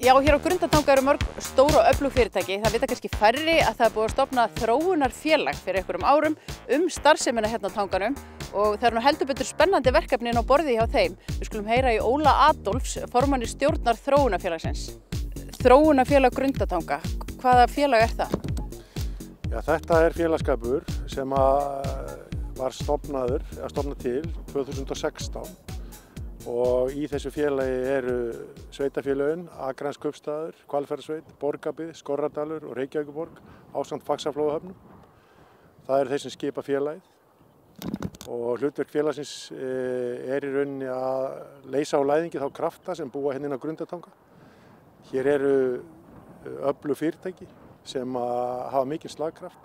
Já, hér á Grundartanga eru mörg stór og öflug fyrirtæki. Það vita kannski færri að það er búið að stofna þróunarfélag fyrir einhverjum árum starfsemina hérna á tanganum og það eru heldur betur spennandi verkefni inn á borði hjá þeim. Við skulum heyra í Óla Adolfs, formanni stjórnar þróunarfélagsins. Þróunarfélag Grundartanga, hvaða félag er það? Já, þetta er félagsskapur sem var stofnað til 2016. Og í þessu félagi eru sveitafélögin, Akranskaupstaður, Hvalfjarðarsveit, Borgarbyggð, Skorradalur og Reykjavíkurborg ásamt Faxaflóahöfnum. Það eru þeir sem skipa félagið og hlutverk félagsins er í rauninni að leysa á læðingi þá krafta sem búa hérna inn á Grundartanga. Hér eru öflug fyrirtæki sem hafa mikinn slagkraft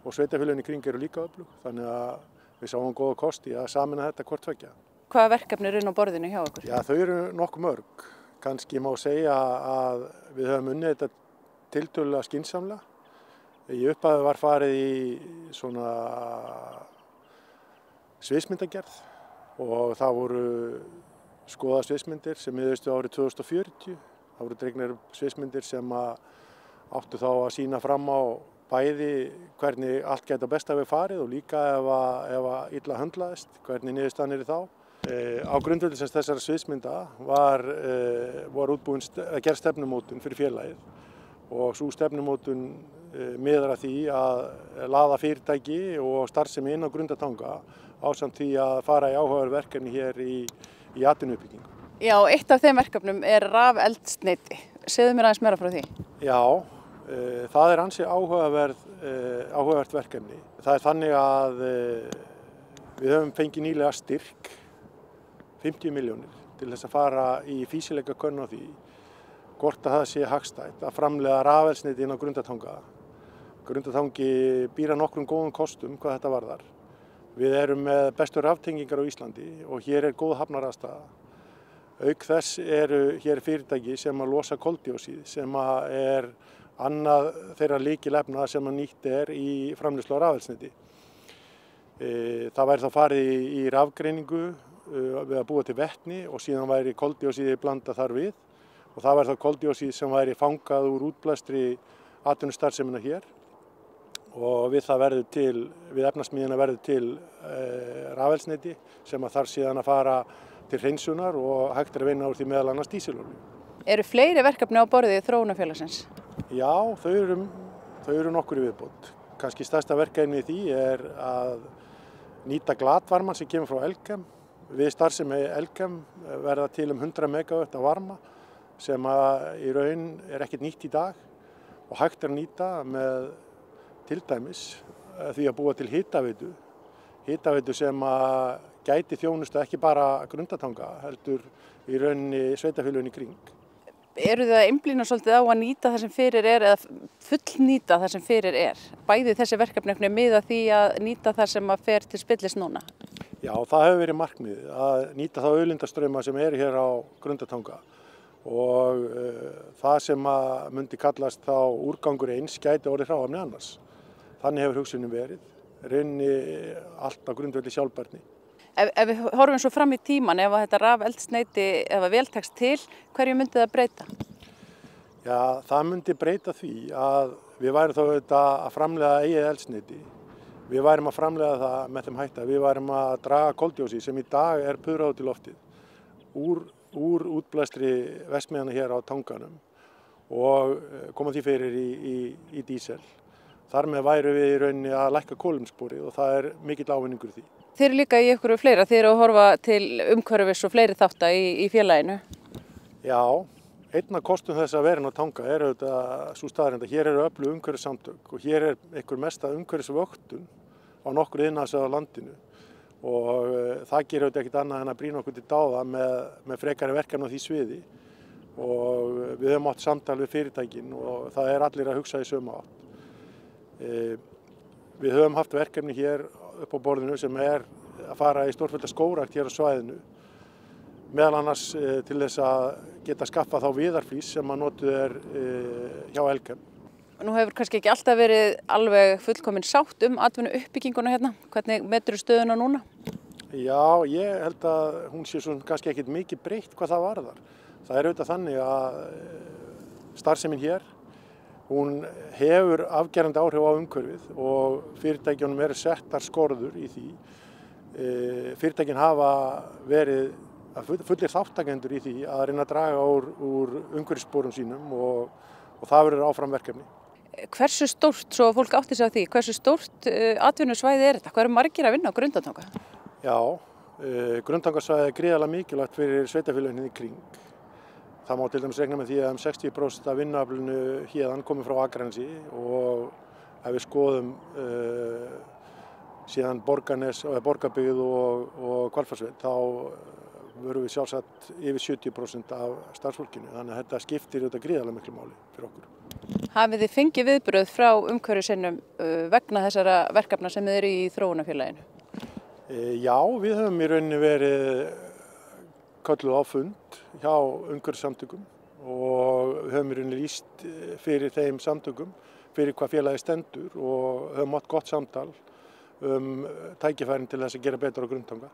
og sveitafélögin í kring eru líka öflug, þannig að við sáum góða kosti að sameina þetta hvort tveggja. Hvaða verkefni eru inn á borðinu hjá okkur? Já, þau eru nokkuð mörg. Kannski má segja að við höfum unnið þetta tiltölulega skynsamlega. Í upphafi var farið í svona sviðsmyndagerð og það voru skoðaðar sviðsmyndir sem miðuðust árið 2040. Það voru dregnar sviðsmyndir sem áttu þá að sýna fram á bæði hvernig allt gæti á besta við farið og líka ef illa höndlaðist, hvernig niðurstaðan er þá. Á grundvelli þessara sviðsmynda var gerð stefnumótun fyrir félagið og sú stefnumótun miðar að því að laða fyrirtæki og starfsemi inn á Grundartanga ásamt því að fara í áhugaverð verkefni hér í atvinnuuppbyggingu. Já, eitt af þeim verkefnum er rafeldsneyti. Segðu mér aðeins meira frá því. Já, það er ansi áhugavert verkefni. Það er þannig að við höfum fengið nýlega styrk 50 milljónir til þess að fara í fýsileikakönnun á því hvort að það sé hagstætt að framleiða rafeldsneyti inn á Grundartanga. Grundartangi býr að nokkrum góðum kostum hvað þetta varðar. Við erum með bestu raftengingar á Íslandi og hér er góð hafnaraðstaða. Auk þess eru hér fyrirtæki sem að losa koldíoxíð sem er annað þeirra lykilefna sem nýtt er í framleiðslu á rafeldsneyti. Það væri þá farið í rafgreiningu við að búa til vetni og síðan væri koldíoxíði blandað þar við og það væri þá koldíoxíð sem væri fangað úr útblæstri atvinnustarfsemina hér og við efnasmíðina verður til rafeldsneyti sem þarf síðan að fara til hreinsunar og hægt að vinna úr því meðal annars dísilolíu. Eru fleiri verkefni á borði þróunarfélagsins? Já, þau eru nokkur í viðbót. Kannski stærsta verkefni í því er að nýta glatvarmann sem kemur frá Elkem. Við starfsemi Elkem verða til 100 megawatt af varma sem í raun er ekkert nýtt í dag og hægt er að nýta með til dæmis því að búa til hitaveitu sem gæti þjónusta ekki bara Grundartanga heldur í rauninni sveitafélögin í kring. Eru þið að einblína svolítið á að nýta það sem fyrir er eða fullnýta það sem fyrir er? Bæði þessi verkefni miða því að nýta það sem fer til spillis núna? Já, það hefur verið markmiðið að nýta þá auðlindastrauma sem eru hér á Grundartanga og það sem myndi kallast þá úrgangur eins gæti orðið hráefni annars. Þannig hefur hugsunin verið, rauninni allt á grundvelli sjálfbærni. Ef við horfum svo fram í tíman, ef þetta rafeldsneyti, ef vel tekst til, hverju myndi það breyta? Já, það myndi breyta því að við værum þá auðvitað að framleiða eigið eldsneyti. Við værum að framleiða það með þeim hætti að við værum að draga koldíoxíð sem í dag er puðrað út í loftið úr útblæstri verksmiðjanna hér á tanganum og koma því fyrir í dísel. Þar með værum við í rauninni að lækka kolefnissporið og það er mikill ávinningur því. Þið eru líka í einhverju fleira, þið eru að horfa til umhverfis og fleiri þátta í félaginu? Já, einn af kostum þess að vera inn á tanga er auðvitað sú staðreynd að hér eru öflug umhverfissamtök og hér er einhver mesta umhverfisvöktun á nokkur iðnaðarsvæðum á landinu og það gerir auðvitað ekkert annað en að brýna okkur til dáða með frekari verkefni á því sviði og við höfum átt samtal við fyrirtækin og það er allir að hugsa í sömu átt. Við höfum haft verkefni hér upp á borðinu sem er að fara í stórfellda skógrækt hér á svæðinu, meðal annars til þess að geta skaffa þá viðarflís sem notuð er hjá Elkem. Nú hefur kannski ekki alltaf verið alveg fullkomin sátt atvinnuuppbygginguna hérna. Hvernig meturðu stöðuna núna? Já, ég held að hún sé svona kannski ekkit mikið breytt hvað það varðar. Það auðvitað þannig að starfsemin hér, hún hefur afgerandi áhrif á umhverfið og fyrirtækjunum eru settar skorður í því. Fyrirtækin hafa verið fullir þáttakendur í því að reyna að draga úr umhverfissporum sínum og það verður áfram verkefni. Hversu stórt, svo fólk átti sig á því, hversu stórt atvinnusvæði þetta? Hvað eru margir að vinna á Grundartanga? Já, Grundartangasvæði er gríðarlega mikilvægt fyrir sveitarfélögin í kring. Það má til dæmis reikna með því að 60% af vinnuaflinu héðan komi frá Akranesi og ef við skoðum síðan Borgarnes, Borgarbyggð og Hvalfjörðsveit þá verum við sjálfsagt yfir 70% af starfsfólkinu. Þannig að þetta skiptir auðvitað gríðarlega miklu máli fyrir okkur. Hafið þið fengið viðbrögð frá umhverfissinnum vegna þessara verkefna sem þið eru í þróunarfélaginu? Já, við höfum í rauninni verið kölluð á fund hjá umhverfissamtökum og við höfum í rauninni lýst fyrir þeim samtökum fyrir hvað félagið stendur og höfum átt gott samtal tækifærin til þess að gera betur á Grundartanga.